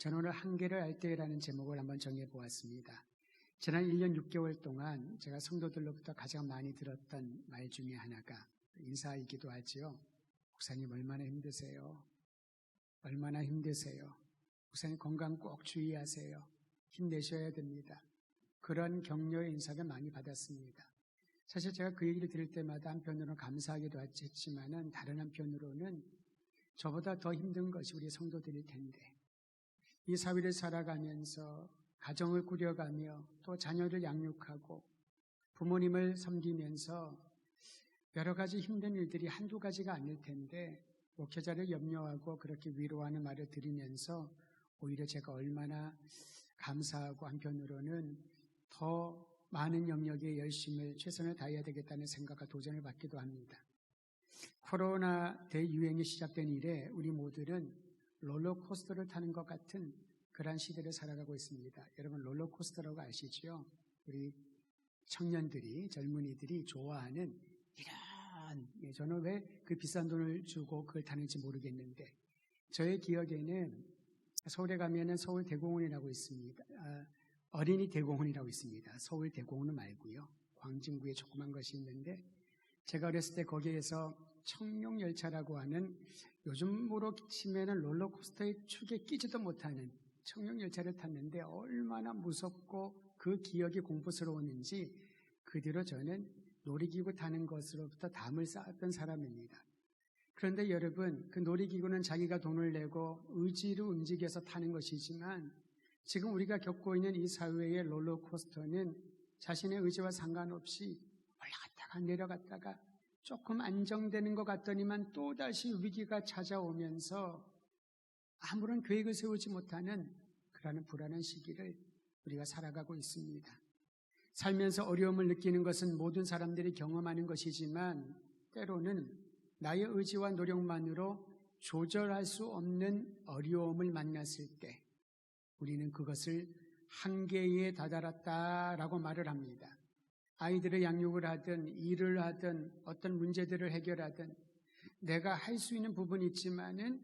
저는 오늘 한계를 알 때라는 제목을 한번 정해보았습니다. 지난 1년 6개월 동안 제가 성도들로부터 가장 많이 들었던 말 중에 하나가 인사이기도 하지요. 목사님 얼마나 힘드세요? 얼마나 힘드세요? 목사님 건강 꼭 주의하세요. 힘내셔야 됩니다. 그런 격려의 인사를 많이 받았습니다. 사실 제가 그 얘기를 들을 때마다 한편으로는 감사하기도 했지만은 다른 한편으로는 저보다 더 힘든 것이 우리 성도들일 텐데 이 사회를 살아가면서 가정을 꾸려가며 또 자녀를 양육하고 부모님을 섬기면서 여러 가지 힘든 일들이 한두 가지가 아닐 텐데 목회자를 염려하고 그렇게 위로하는 말을 들으면서 오히려 제가 얼마나 감사하고 한편으로는 더 많은 영역에 열심을 최선을 다해야 되겠다는 생각과 도전을 받기도 합니다. 코로나 대유행이 시작된 이래 우리 모두는 롤러코스터를 타는 것 같은 그러한 시대를 살아가고 있습니다. 여러분 롤러코스터라고 아시죠? 우리 청년들이 젊은이들이 좋아하는 이런 저는 왜 그 비싼 돈을 주고 그걸 타는지 모르겠는데 저의 기억에는 서울에 가면은 서울 대공원이라고 있습니다. 어린이 대공원이라고 있습니다. 서울 대공원은 말고요. 광진구에 조그만 것이 있는데 제가 어렸을 때 거기에서 청룡열차라고 하는 요즘으로 치면은 롤러코스터의 축에 끼지도 못하는 청룡열차를 탔는데 얼마나 무섭고 그 기억이 공포스러웠는지 그 뒤로 저는 놀이기구 타는 것으로부터 담을 쌓았던 사람입니다. 그런데 여러분 그 놀이기구는 자기가 돈을 내고 의지로 움직여서 타는 것이지만 지금 우리가 겪고 있는 이 사회의 롤러코스터는 자신의 의지와 상관없이 올라갔다가 내려갔다가 조금 안정되는 것 같더니만 또다시 위기가 찾아오면서 아무런 계획을 세우지 못하는 그러한 불안한 시기를 우리가 살아가고 있습니다. 살면서 어려움을 느끼는 것은 모든 사람들이 경험하는 것이지만 때로는 나의 의지와 노력만으로 조절할 수 없는 어려움을 만났을 때 우리는 그것을 한계에 다다랐다라고 말을 합니다. 아이들의 양육을 하든 일을 하든 어떤 문제들을 해결하든 내가 할 수 있는 부분이 있지만은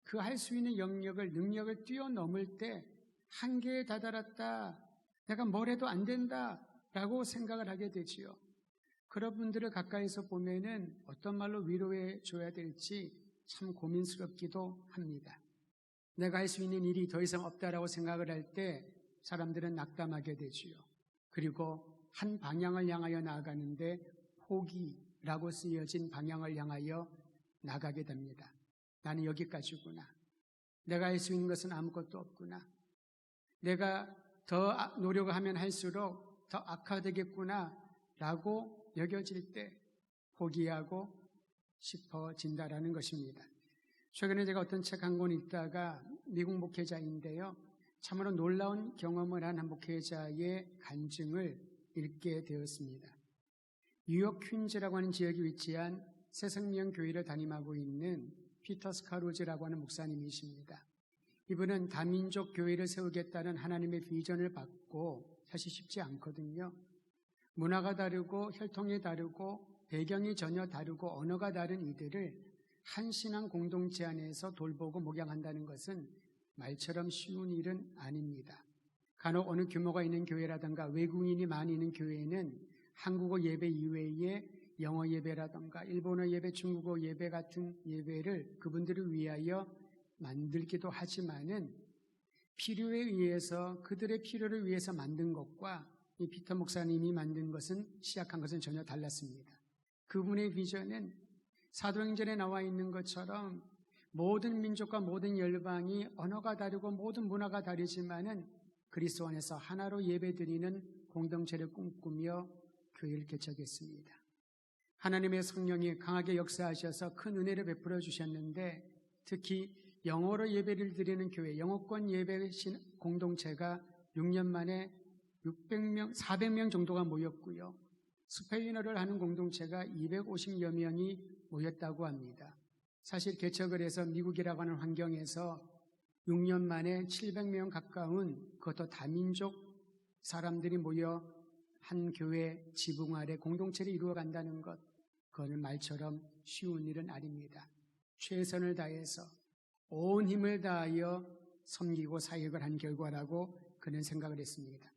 그 할 수 있는 영역을 능력을 뛰어넘을 때 한계에 다다랐다. 내가 뭘 해도 안 된다라고 생각을 하게 되지요. 그런 분들을 가까이서 보면은 어떤 말로 위로해 줘야 될지 참 고민스럽기도 합니다. 내가 할 수 있는 일이 더 이상 없다라고 생각을 할 때 사람들은 낙담하게 되지요. 그리고 한 방향을 향하여 나아가는데 포기라고 쓰여진 방향을 향하여 나가게 됩니다. 나는 여기까지구나. 내가 할 수 있는 것은 아무것도 없구나. 내가 더 노력을 하면 할수록 더 악화되겠구나 라고 여겨질 때 포기하고 싶어진다라는 것입니다. 최근에 제가 어떤 책 한 권 읽다가 미국 목회자인데요. 참으로 놀라운 경험을 한 목회자의 간증을 읽게 되었습니다. 뉴욕 퀸즈라고 하는 지역에 위치한 새생명교회를 담임하고 있는 피터 스카루즈라고 하는 목사님이십니다. 이분은 다민족 교회를 세우겠다는 하나님의 비전을 받고 사실 쉽지 않거든요. 문화가 다르고 혈통이 다르고 배경이 전혀 다르고 언어가 다른 이들을 한 신앙 공동체 안에서 돌보고 목양한다는 것은 말처럼 쉬운 일은 아닙니다. 간혹 어느 규모가 있는 교회라든가 외국인이 많이 있는 교회는 한국어 예배 이외에 영어 예배라든가 일본어 예배, 중국어 예배 같은 예배를 그분들을 위하여 만들기도 하지만은 필요에 의해서 그들의 필요를 위해서 만든 것과 이 피터 목사님이 만든 것은 시작한 것은 전혀 달랐습니다. 그분의 비전은 사도행전에 나와 있는 것처럼 모든 민족과 모든 열방이 언어가 다르고 모든 문화가 다르지만은 그리스도 안에서 하나로 예배드리는 공동체를 꿈꾸며 교회를 개척했습니다. 하나님의 성령이 강하게 역사하셔서 큰 은혜를 베풀어 주셨는데 특히 영어로 예배를 드리는 교회, 영어권 예배 공동체가 6년 만에 400명 정도가 모였고요. 스페인어를 하는 공동체가 250여 명이 모였다고 합니다. 사실 개척을 해서 미국이라고 하는 환경에서 6년 만에 700명 가까운 그것도 다민족 사람들이 모여 한 교회 지붕 아래 공동체를 이루어간다는 것, 그거는 말처럼 쉬운 일은 아닙니다. 최선을 다해서 온 힘을 다하여 섬기고 사역을 한 결과라고 그는 생각을 했습니다.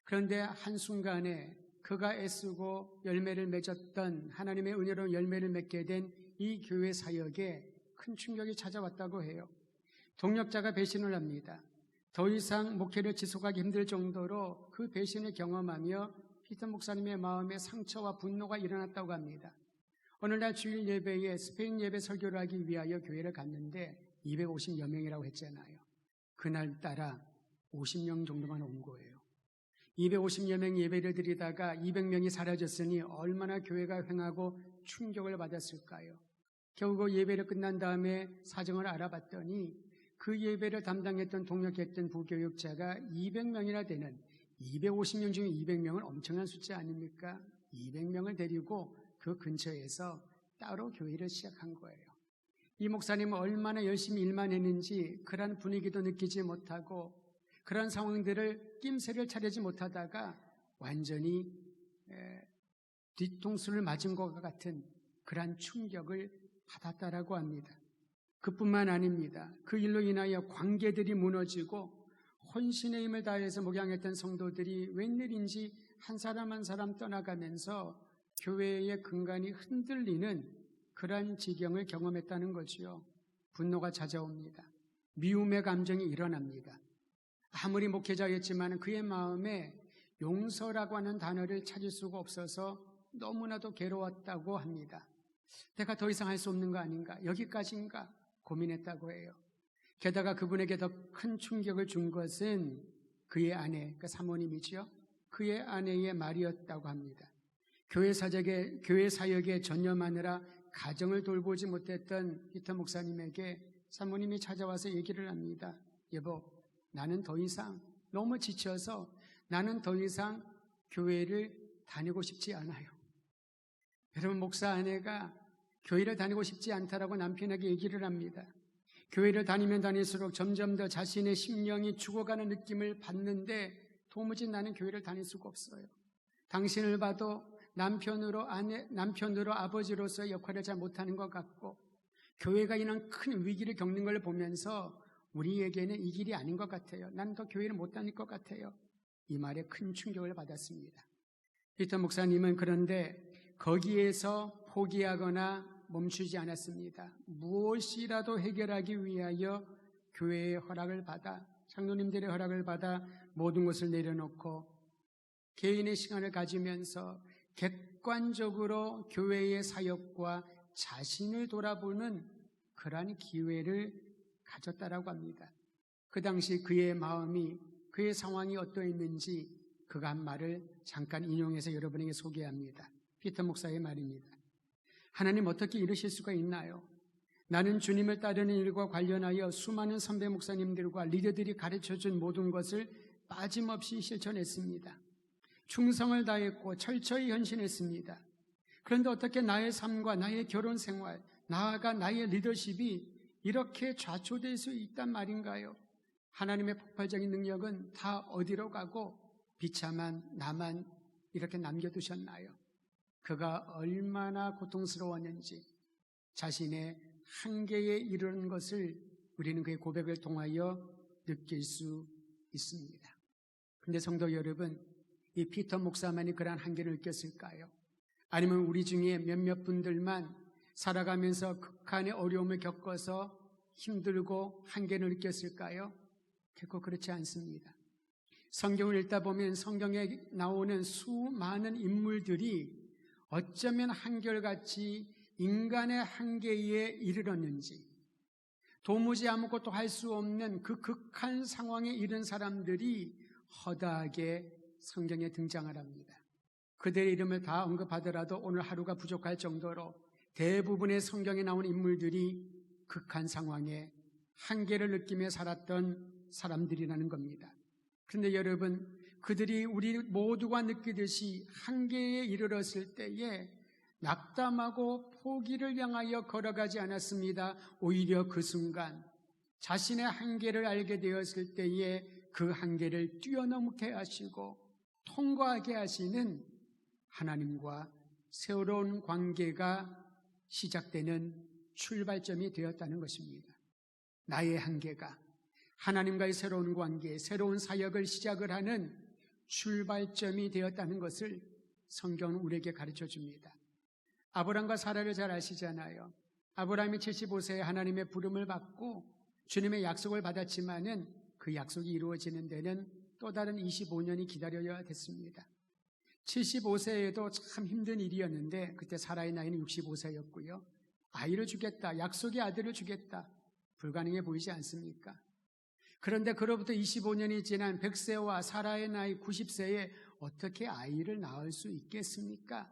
그런데 한순간에 그가 애쓰고 열매를 맺었던 하나님의 은혜로운 열매를 맺게 된 이 교회 사역에 큰 충격이 찾아왔다고 해요. 동역자가 배신을 합니다. 더 이상 목회를 지속하기 힘들 정도로 그 배신을 경험하며 피터 목사님의 마음에 상처와 분노가 일어났다고 합니다. 어느 날 주일 예배에 스페인 예배 설교를 하기 위하여 교회를 갔는데 250여 명이라고 했잖아요. 그날따라 50명 정도만 온 거예요. 250여 명 예배를 드리다가 200명이 사라졌으니 얼마나 교회가 횡하고 충격을 받았을까요? 결국 예배를 끝난 다음에 사정을 알아봤더니 그 예배를 담당했던 동역했던 부교육자가 200명이나 되는 250명 중에 200명은 엄청난 숫자 아닙니까? 200명을 데리고 그 근처에서 따로 교회를 시작한 거예요. 이 목사님은 얼마나 열심히 일만 했는지 그런 분위기도 느끼지 못하고 그런 상황들을 낌새를 차리지 못하다가 완전히 뒤통수를 맞은 것과 같은 그러한 충격을 받았다라고 합니다. 그뿐만 아닙니다. 그 일로 인하여 관계들이 무너지고 혼신의 힘을 다해서 목양했던 성도들이 웬일인지 한 사람 한 사람 떠나가면서 교회의 근간이 흔들리는 그러한 지경을 경험했다는 거지요. 분노가 찾아옵니다. 미움의 감정이 일어납니다. 아무리 목회자였지만 그의 마음에 용서라고 하는 단어를 찾을 수가 없어서 너무나도 괴로웠다고 합니다. 내가 더 이상 할 수 없는 거 아닌가? 여기까지인가? 고민했다고 해요. 게다가 그분에게 더 큰 충격을 준 것은 그의 아내, 그 사모님이죠. 그의 아내의 말이었다고 합니다. 교회 사역에 전념하느라 가정을 돌보지 못했던 피터 목사님에게 사모님이 찾아와서 얘기를 합니다. 여보, 나는 더 이상 너무 지쳐서 나는 더 이상 교회를 다니고 싶지 않아요. 여러분, 목사 아내가 교회를 다니고 싶지 않다라고 남편에게 얘기를 합니다. 교회를 다니면 다닐수록 점점 더 자신의 심령이 죽어가는 느낌을 받는데 도무지 나는 교회를 다닐 수가 없어요. 당신을 봐도 남편으로 아버지로서의 역할을 잘 못하는 것 같고 교회가 이런 큰 위기를 겪는 걸 보면서 우리에게는 이 길이 아닌 것 같아요. 난 더 교회를 못 다닐 것 같아요. 이 말에 큰 충격을 받았습니다. 피터 목사님은 그런데 거기에서 포기하거나 멈추지 않았습니다. 무엇이라도 해결하기 위하여 교회의 허락을 받아, 장로님들의 허락을 받아 모든 것을 내려놓고 개인의 시간을 가지면서 객관적으로 교회의 사역과 자신을 돌아보는 그러한 기회를 가졌다라고 합니다. 그 당시 그의 마음이, 그의 상황이 어떠했는지 그가 한 말을 잠깐 인용해서 여러분에게 소개합니다. 피터 목사의 말입니다. 하나님, 어떻게 이러실 수가 있나요? 나는 주님을 따르는 일과 관련하여 수많은 선배 목사님들과 리더들이 가르쳐준 모든 것을 빠짐없이 실천했습니다. 충성을 다했고 철저히 헌신했습니다. 그런데 어떻게 나의 삶과 나의 결혼 생활, 나아가 나의 리더십이 이렇게 좌초될 수 있단 말인가요? 하나님의 폭발적인 능력은 다 어디로 가고 비참한 나만 이렇게 남겨두셨나요? 그가 얼마나 고통스러웠는지 자신의 한계에 이르는 것을 우리는 그의 고백을 통하여 느낄 수 있습니다. 그런데 성도 여러분, 이 피터 목사만이 그러한 한계를 느꼈을까요? 아니면 우리 중에 몇몇 분들만 살아가면서 극한의 어려움을 겪어서 힘들고 한계를 느꼈을까요? 결코 그렇지 않습니다. 성경을 읽다 보면 성경에 나오는 수많은 인물들이 어쩌면 한결같이 인간의 한계에 이르렀는지, 도무지 아무것도 할 수 없는 그 극한 상황에 이른 사람들이 허다하게 성경에 등장을 합니다. 그들의 이름을 다 언급하더라도 오늘 하루가 부족할 정도로 대부분의 성경에 나온 인물들이 극한 상황에 한계를 느끼며 살았던 사람들이라는 겁니다. 그런데 여러분, 그들이 우리 모두가 느끼듯이 한계에 이르렀을 때에 낙담하고 포기를 향하여 걸어가지 않았습니다. 오히려 그 순간 자신의 한계를 알게 되었을 때에 그 한계를 뛰어넘게 하시고 통과하게 하시는 하나님과 새로운 관계가 시작되는 출발점이 되었다는 것입니다. 나의 한계가 하나님과의 새로운 관계, 새로운 사역을 시작을 하는 출발점이 되었다는 것을 성경은 우리에게 가르쳐 줍니다. 아브라함과 사라를 잘 아시잖아요. 아브라함이 75세에 하나님의 부름을 받고 주님의 약속을 받았지만은 그 약속이 이루어지는 데는 또 다른 25년이 기다려야 됐습니다. 75세에도 참 힘든 일이었는데 그때 사라의 나이는 65세였고요. 아이를 주겠다, 약속의 아들을 주겠다, 불가능해 보이지 않습니까? 그런데 그로부터 25년이 지난 100세와 사라의 나이 90세에 어떻게 아이를 낳을 수 있겠습니까?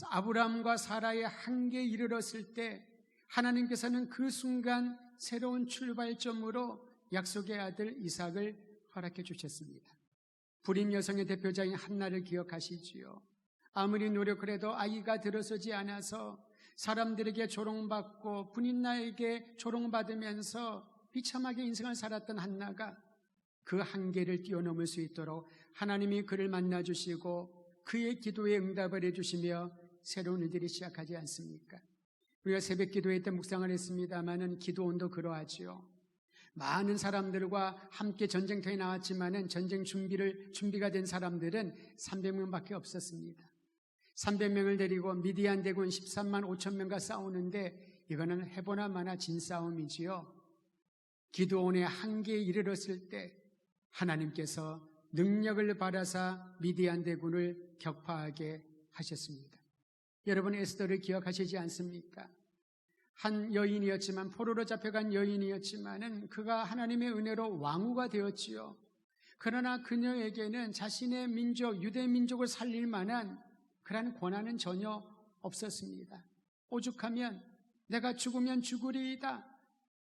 아브라함과 사라의 한계에 이르렀을 때 하나님께서는 그 순간 새로운 출발점으로 약속의 아들 이삭을 허락해 주셨습니다. 불임 여성의 대표자인 한나를 기억하시지요. 아무리 노력을 해도 아이가 들어서지 않아서 사람들에게 조롱받고 분인나에게 조롱받으면서 비참하게 인생을 살았던 한나가 그 한계를 뛰어넘을 수 있도록 하나님이 그를 만나주시고 그의 기도에 응답을 해주시며 새로운 일들이 시작하지 않습니까? 우리가 새벽 기도회 때 묵상을 했습니다마는 기도원도 그러하지요. 많은 사람들과 함께 전쟁터에 나왔지만은 전쟁 준비가 된 사람들은 300명밖에 없었습니다. 300명을 데리고 미디안 대군 13만 5천 명과 싸우는데 이거는 해보나 마나 진 싸움이지요. 기도원의 한계에 이르렀을 때 하나님께서 능력을 받아사 미디안 대군을 격파하게 하셨습니다. 여러분 에스더를 기억하시지 않습니까? 한 여인이었지만 포로로 잡혀간 여인이었지만은 그가 하나님의 은혜로 왕후가 되었지요. 그러나 그녀에게는 자신의 민족 유대 민족을 살릴 만한 그런 권한은 전혀 없었습니다. 오죽하면 내가 죽으면 죽으리이다,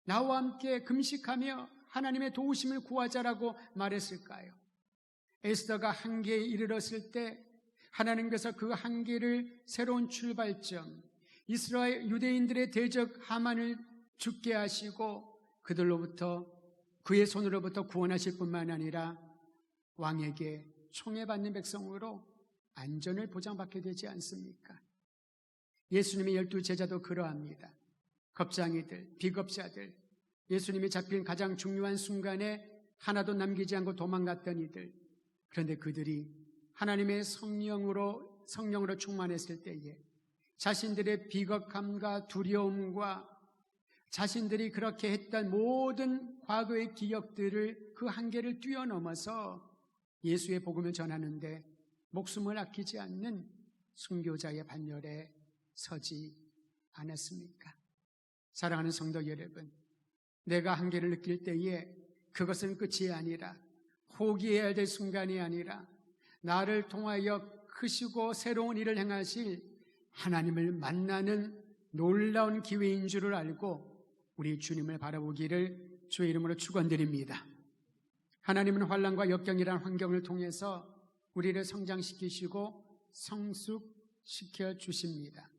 나와 함께 금식하며 하나님의 도우심을 구하자라고 말했을까요? 에스더가 한계에 이르렀을 때 하나님께서 그 한계를 새로운 출발점, 이스라엘 유대인들의 대적 하만을 죽게 하시고 그들로부터 그의 손으로부터 구원하실 뿐만 아니라 왕에게 총애받는 백성으로 안전을 보장받게 되지 않습니까? 예수님의 12제자도 그러합니다. 겁장이들, 비겁자들, 예수님이 잡힌 가장 중요한 순간에 하나도 남기지 않고 도망갔던 이들, 그런데 그들이 하나님의 성령으로 충만했을 때에 자신들의 비겁함과 두려움과 자신들이 그렇게 했던 모든 과거의 기억들을 그 한계를 뛰어넘어서 예수의 복음을 전하는데 목숨을 아끼지 않는 순교자의 반열에 서지 않았습니까? 사랑하는 성도 여러분, 내가 한계를 느낄 때에 그것은 끝이 아니라 포기해야 될 순간이 아니라 나를 통하여 크시고 새로운 일을 행하실 하나님을 만나는 놀라운 기회인 줄을 알고 우리 주님을 바라보기를 주의 이름으로 축원드립니다. 하나님은 환난과 역경이라는 환경을 통해서 우리를 성장시키시고 성숙시켜 주십니다.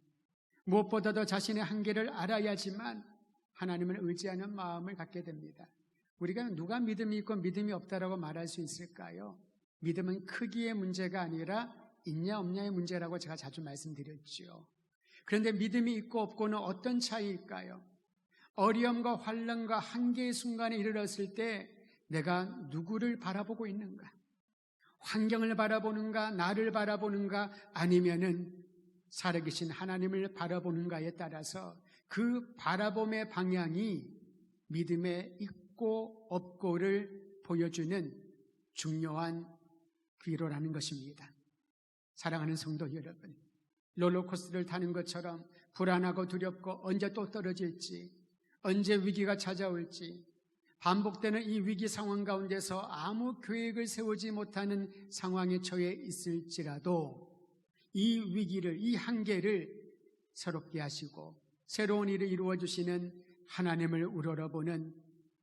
무엇보다도 자신의 한계를 알아야지만 하나님을 의지하는 마음을 갖게 됩니다. 우리가 누가 믿음이 있고 믿음이 없다라고 말할 수 있을까요? 믿음은 크기의 문제가 아니라 있냐 없냐의 문제라고 제가 자주 말씀드렸죠. 그런데 믿음이 있고 없고는 어떤 차이일까요? 어려움과 환난과 한계의 순간에 이르렀을 때 내가 누구를 바라보고 있는가? 환경을 바라보는가? 나를 바라보는가? 아니면은 살아계신 하나님을 바라보는가에 따라서 그 바라봄의 방향이 믿음의 있고 없고를 보여주는 중요한 기로라는 것입니다. 사랑하는 성도 여러분, 롤러코스터를 타는 것처럼 불안하고 두렵고 언제 또 떨어질지, 언제 위기가 찾아올지, 반복되는 이 위기 상황 가운데서 아무 계획을 세우지 못하는 상황에 처해 있을지라도 이 위기를, 이 한계를 새롭게 하시고 새로운 일을 이루어 주시는 하나님을 우러러보는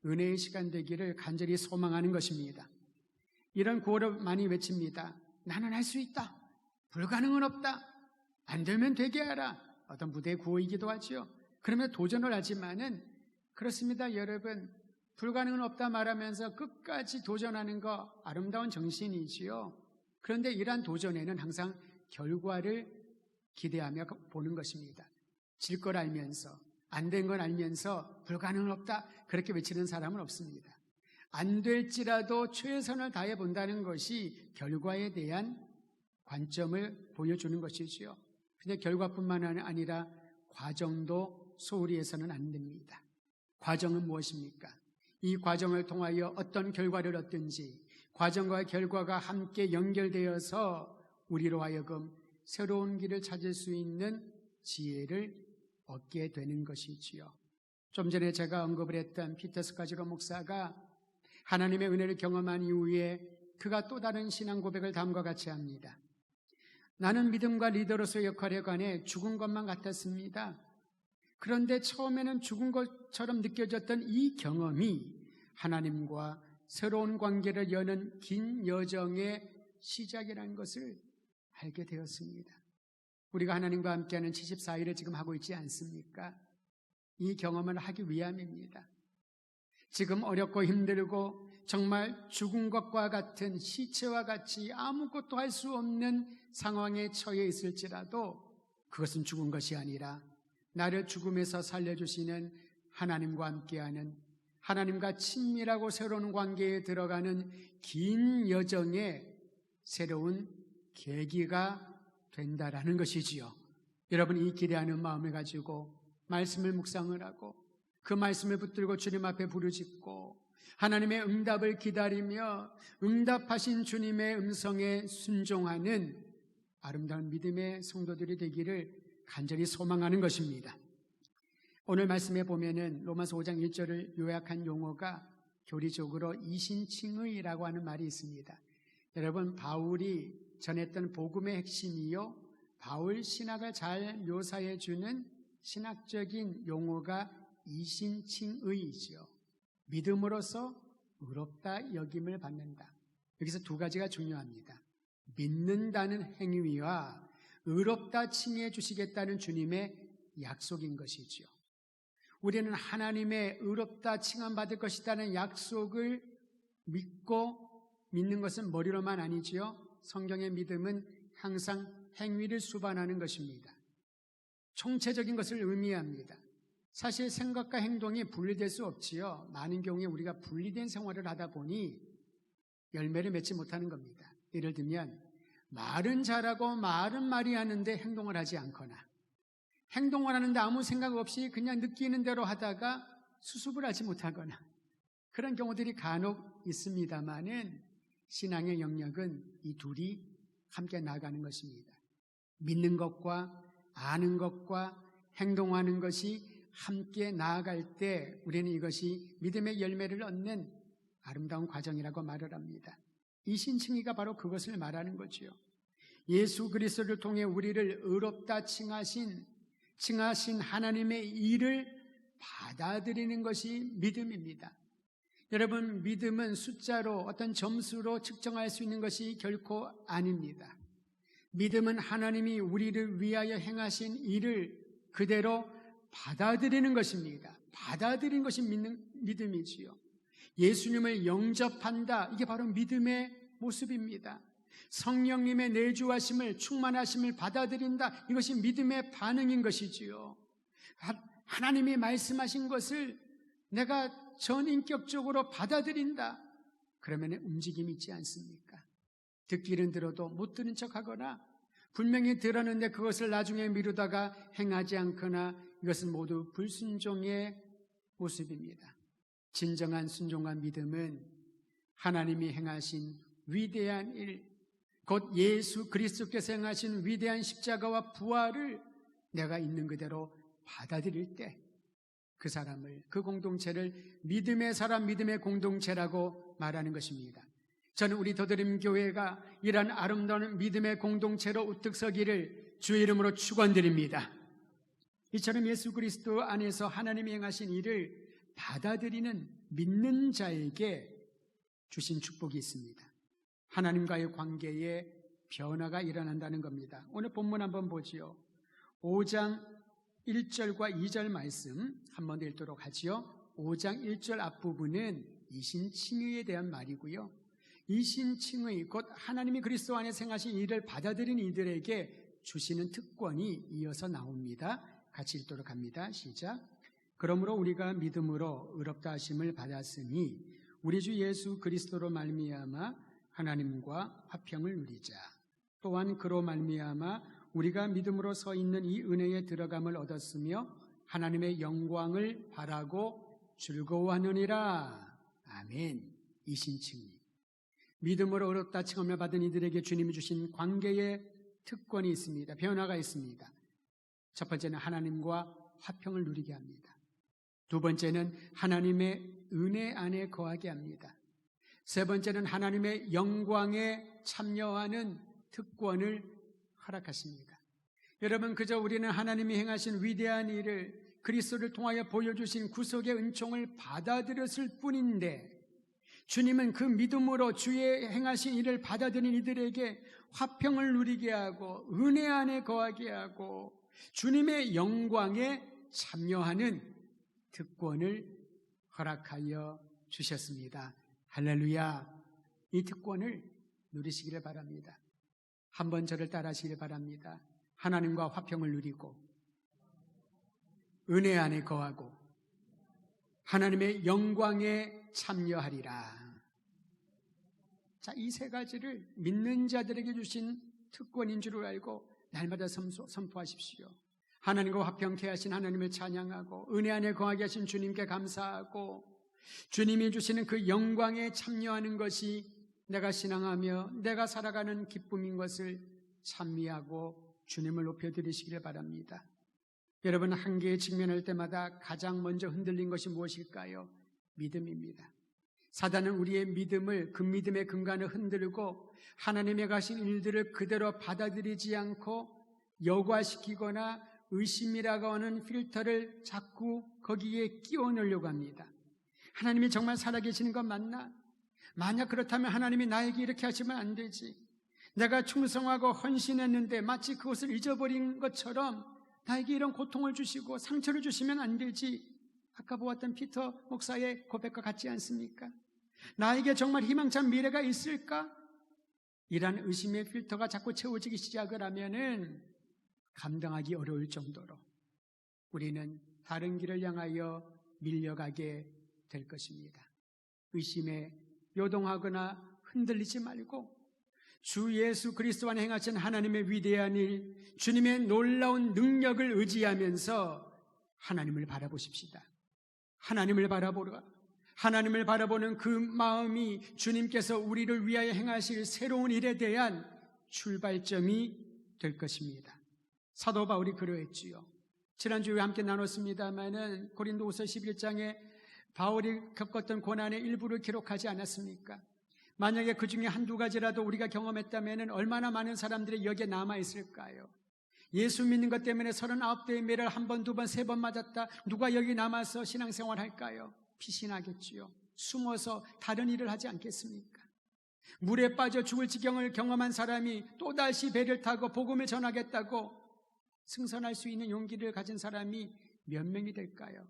은혜의 시간 되기를 간절히 소망하는 것입니다. 이런 구호를 많이 외칩니다. 나는 할 수 있다. 불가능은 없다. 안 되면 되게 하라. 어떤 무대의 구호이기도 하죠. 그러면 도전을 하지만은 그렇습니다, 여러분. 불가능은 없다 말하면서 끝까지 도전하는 거 아름다운 정신이지요. 그런데 이러한 도전에는 항상 결과를 기대하며 보는 것입니다. 질 걸 알면서, 안 된 건 알면서 불가능은 없다 그렇게 외치는 사람은 없습니다. 안 될지라도 최선을 다해 본다는 것이 결과에 대한 관점을 보여주는 것이지요. 근데 결과뿐만 아니라 과정도 소홀히 해서는 안 됩니다. 과정은 무엇입니까? 이 과정을 통하여 어떤 결과를 얻든지 과정과 결과가 함께 연결되어서 우리로 하여금 새로운 길을 찾을 수 있는 지혜를 얻게 되는 것이지요. 좀 전에 제가 언급을 했던 피터 스카지로 목사가 하나님의 은혜를 경험한 이후에 그가 또 다른 신앙 고백을 다음과 같이 합니다. 나는 믿음과 리더로서의 역할에 관해 죽은 것만 같았습니다. 그런데 처음에는 죽은 것처럼 느껴졌던 이 경험이 하나님과 새로운 관계를 여는 긴 여정의 시작이라는 것을 알게 되었습니다. 우리가 하나님과 함께하는 74일을 지금 하고 있지 않습니까? 이 경험을 하기 위함입니다. 지금 어렵고 힘들고 정말 죽은 것과 같은 시체와 같이 아무것도 할 수 없는 상황에 처해 있을지라도 그것은 죽은 것이 아니라 나를 죽음에서 살려주시는 하나님과 함께하는 하나님과 친밀하고 새로운 관계에 들어가는 긴 여정의 새로운 계기가 된다라는 것이지요. 여러분 이 기대하는 마음을 가지고 말씀을 묵상을 하고 그 말씀을 붙들고 주님 앞에 부르짖고 하나님의 응답을 기다리며 응답하신 주님의 음성에 순종하는 아름다운 믿음의 성도들이 되기를 간절히 소망하는 것입니다. 오늘 말씀에 보면은 로마서 5장 1절을 요약한 용어가 교리적으로 이신칭의라고 하는 말이 있습니다. 여러분 바울이 전했던 복음의 핵심이요 바울 신학을 잘 묘사해 주는 신학적인 용어가 이신칭의이죠. 믿음으로써 의롭다 여김을 받는다. 여기서 두 가지가 중요합니다. 믿는다는 행위와 의롭다 칭해 주시겠다는 주님의 약속인 것이죠. 우리는 하나님의 의롭다 칭함받을 것이라는 약속을 믿고 믿는 것은 머리로만 아니지요. 성경의 믿음은 항상 행위를 수반하는 것입니다. 총체적인 것을 의미합니다. 사실 생각과 행동이 분리될 수 없지요. 많은 경우에 우리가 분리된 생활을 하다 보니 열매를 맺지 못하는 겁니다. 예를 들면 말은 잘하고 말은 말이 하는데 행동을 하지 않거나 행동을 하는데 아무 생각 없이 그냥 느끼는 대로 하다가 수습을 하지 못하거나 그런 경우들이 간혹 있습니다마는 신앙의 영역은 이 둘이 함께 나가는 것입니다. 믿는 것과 아는 것과 행동하는 것이 함께 나아갈 때 우리는 이것이 믿음의 열매를 얻는 아름다운 과정이라고 말을 합니다. 이 신칭의가 바로 그것을 말하는 거지요. 예수 그리스도를 통해 우리를 의롭다 칭하신 하나님의 일을 받아들이는 것이 믿음입니다. 여러분 믿음은 숫자로 어떤 점수로 측정할 수 있는 것이 결코 아닙니다. 믿음은 하나님이 우리를 위하여 행하신 일을 그대로 받아들이는 것입니다. 받아들이는 것이 믿음이지요. 예수님을 영접한다. 이게 바로 믿음의 모습입니다. 성령님의 내주하심을 충만하심을 받아들인다. 이것이 믿음의 반응인 것이지요. 하나님이 말씀하신 것을 내가 전인격적으로 받아들인다. 그러면 움직임이 있지 않습니까? 듣기는 들어도 못 들은 척하거나 분명히 들었는데 그것을 나중에 미루다가 행하지 않거나 이것은 모두 불순종의 모습입니다. 진정한 순종한 믿음은 하나님이 행하신 위대한 일, 곧 예수 그리스도께서 행하신 위대한 십자가와 부활을 내가 있는 그대로 받아들일 때 그 사람을, 그 공동체를 믿음의 사람, 믿음의 공동체라고 말하는 것입니다. 저는 우리 더드림 교회가 이러한 아름다운 믿음의 공동체로 우뚝 서기를 주의 이름으로 축원드립니다. 이처럼 예수 그리스도 안에서 하나님이 행하신 일을 받아들이는 믿는 자에게 주신 축복이 있습니다. 하나님과의 관계에 변화가 일어난다는 겁니다. 오늘 본문 한번 보지요. 5장 1절과 2절 말씀 한 번 더 읽도록 하지요. 5장 1절 앞부분은 이신칭의에 대한 말이고요. 이신칭의 곧 하나님이 그리스도 안에 행하신 일을 받아들인 이들에게 주시는 특권이 이어서 나옵니다. 같이 읽도록 합니다. 시작. 그러므로 우리가 믿음으로 의롭다 하심을 받았으니 우리 주 예수 그리스도로 말미암아 하나님과 화평을 누리자. 또한 그로 말미암아 우리가 믿음으로 서 있는 이 은혜에 들어감을 얻었으며 하나님의 영광을 바라고 즐거워하느니라. 아멘. 이신칭이 믿음으로 의롭다 칭함을 받은 이들에게 주님이 주신 관계의 특권이 있습니다. 변화가 있습니다. 첫 번째는 하나님과 화평을 누리게 합니다. 두 번째는 하나님의 은혜 안에 거하게 합니다. 세 번째는 하나님의 영광에 참여하는 특권을 허락하십니다. 여러분, 그저 우리는 하나님이 행하신 위대한 일을 그리스도를 통하여 보여주신 구속의 은총을 받아들였을 뿐인데 주님은 그 믿음으로 주의 행하신 일을 받아들인 이들에게 화평을 누리게 하고 은혜 안에 거하게 하고 주님의 영광에 참여하는 특권을 허락하여 주셨습니다. 할렐루야. 이 특권을 누리시기를 바랍니다. 한번 저를 따라하시기를 바랍니다. 하나님과 화평을 누리고 은혜 안에 거하고 하나님의 영광에 참여하리라. 자, 이 세 가지를 믿는 자들에게 주신 특권인 줄 알고 날마다 선포하십시오. 하나님과 화평케 하신 하나님을 찬양하고 은혜 안에 거하게 하신 주님께 감사하고 주님이 주시는 그 영광에 참여하는 것이 내가 신앙하며 내가 살아가는 기쁨인 것을 찬미하고 주님을 높여드리시기를 바랍니다. 여러분, 한계에 직면할 때마다 가장 먼저 흔들린 것이 무엇일까요? 믿음입니다. 사단은 우리의 믿음을, 그 믿음의 근간을 흔들고 하나님의 가신 일들을 그대로 받아들이지 않고 여과시키거나 의심이라고 하는 필터를 자꾸 거기에 끼워 넣으려고 합니다. 하나님이 정말 살아계시는 건 맞나? 만약 그렇다면 하나님이 나에게 이렇게 하시면 안 되지. 내가 충성하고 헌신했는데 마치 그것을 잊어버린 것처럼 나에게 이런 고통을 주시고 상처를 주시면 안 되지. 아까 보았던 피터 목사의 고백과 같지 않습니까? 나에게 정말 희망찬 미래가 있을까? 이런 의심의 필터가 자꾸 채워지기 시작을 하면은 감당하기 어려울 정도로 우리는 다른 길을 향하여 밀려가게 될 것입니다. 의심에 요동하거나 흔들리지 말고 주 예수 그리스도 안에 행하신 하나님의 위대한 일, 주님의 놀라운 능력을 의지하면서 하나님을 바라보십시다. 하나님을 바라보는 그 마음이 주님께서 우리를 위하여 행하실 새로운 일에 대한 출발점이 될 것입니다. 사도 바울이 그러했지요. 지난주에 함께 나눴습니다마는 고린도후서 11장에 바울이 겪었던 고난의 일부를 기록하지 않았습니까? 만약에 그 중에 한두 가지라도 우리가 경험했다면 얼마나 많은 사람들이 여기에 남아있을까요? 예수 믿는 것 때문에 39대의 매를 한 번, 두 번, 세 번 맞았다. 누가 여기 남아서 신앙생활 할까요? 피신하겠지요. 숨어서 다른 일을 하지 않겠습니까? 물에 빠져 죽을 지경을 경험한 사람이 또다시 배를 타고 복음을 전하겠다고 승선할 수 있는 용기를 가진 사람이 몇 명이 될까요?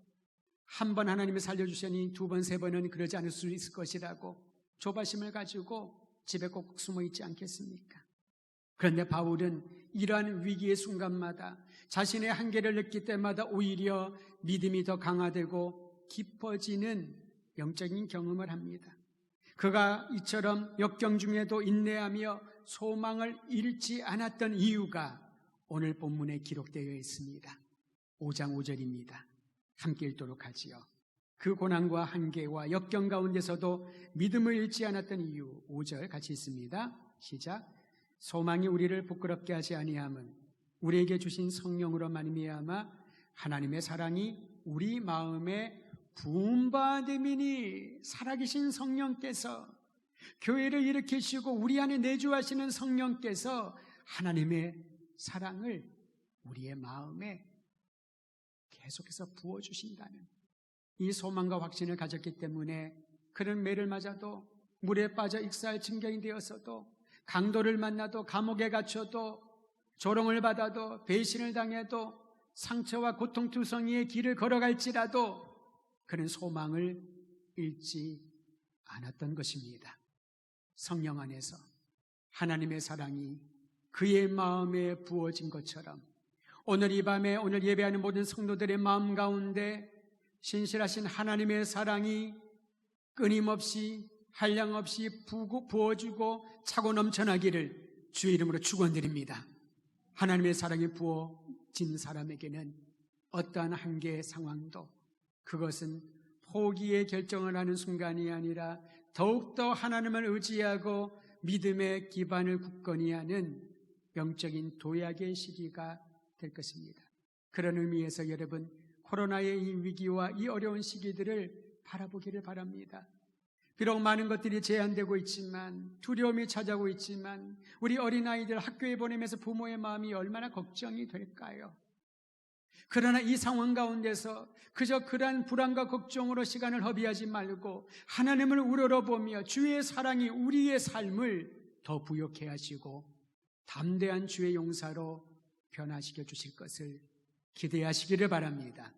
한 번 하나님이 살려주시니 두 번, 세 번은 그러지 않을 수 있을 것이라고 조바심을 가지고 집에 꼭 숨어 있지 않겠습니까? 그런데 바울은 이러한 위기의 순간마다 자신의 한계를 느낄 때마다 오히려 믿음이 더 강화되고 깊어지는 영적인 경험을 합니다. 그가 이처럼 역경 중에도 인내하며 소망을 잃지 않았던 이유가 오늘 본문에 기록되어 있습니다. 5장 5절입니다. 함께 읽도록 하지요. 그 고난과 한계와 역경 가운데서도 믿음을 잃지 않았던 이유, 5절 같이 읽습니다. 시작. 소망이 우리를 부끄럽게 하지 아니함은 우리에게 주신 성령으로 말미암아 하나님의 사랑이 우리 마음에 부음받음이니. 살아계신 성령께서, 교회를 일으키시고 우리 안에 내주하시는 성령께서 하나님의 사랑을 우리의 마음에 계속해서 부어주신다는 이 소망과 확신을 가졌기 때문에 그런 매를 맞아도, 물에 빠져 익사할 징경이 되었어도, 강도를 만나도, 감옥에 갇혀도, 조롱을 받아도, 배신을 당해도, 상처와 고통투성이의 길을 걸어갈지라도 그는 소망을 잃지 않았던 것입니다. 성령 안에서 하나님의 사랑이 그의 마음에 부어진 것처럼 오늘 이 밤에 오늘 예배하는 모든 성도들의 마음 가운데 신실하신 하나님의 사랑이 끊임없이 한량없이 부어주고 차고 넘쳐나기를 주의 이름으로 축원드립니다. 하나님의 사랑이 부어진 사람에게는 어떠한 한계 상황도 그것은 포기의 결정을 하는 순간이 아니라 더욱더 하나님을 의지하고 믿음의 기반을 굳건히 하는 영적인 도약의 시기가 될 것입니다. 그런 의미에서 여러분, 코로나의 이 위기와 이 어려운 시기들을 바라보기를 바랍니다. 비록 많은 것들이 제한되고 있지만, 두려움이 찾아오고 있지만, 우리 어린아이들 학교에 보내면서 부모의 마음이 얼마나 걱정이 될까요? 그러나 이 상황 가운데서 그저 그러한 불안과 걱정으로 시간을 허비하지 말고 하나님을 우러러보며 주의 사랑이 우리의 삶을 더 부욕해 하시고 담대한 주의 용사로 변화시켜 주실 것을 기대하시기를 바랍니다.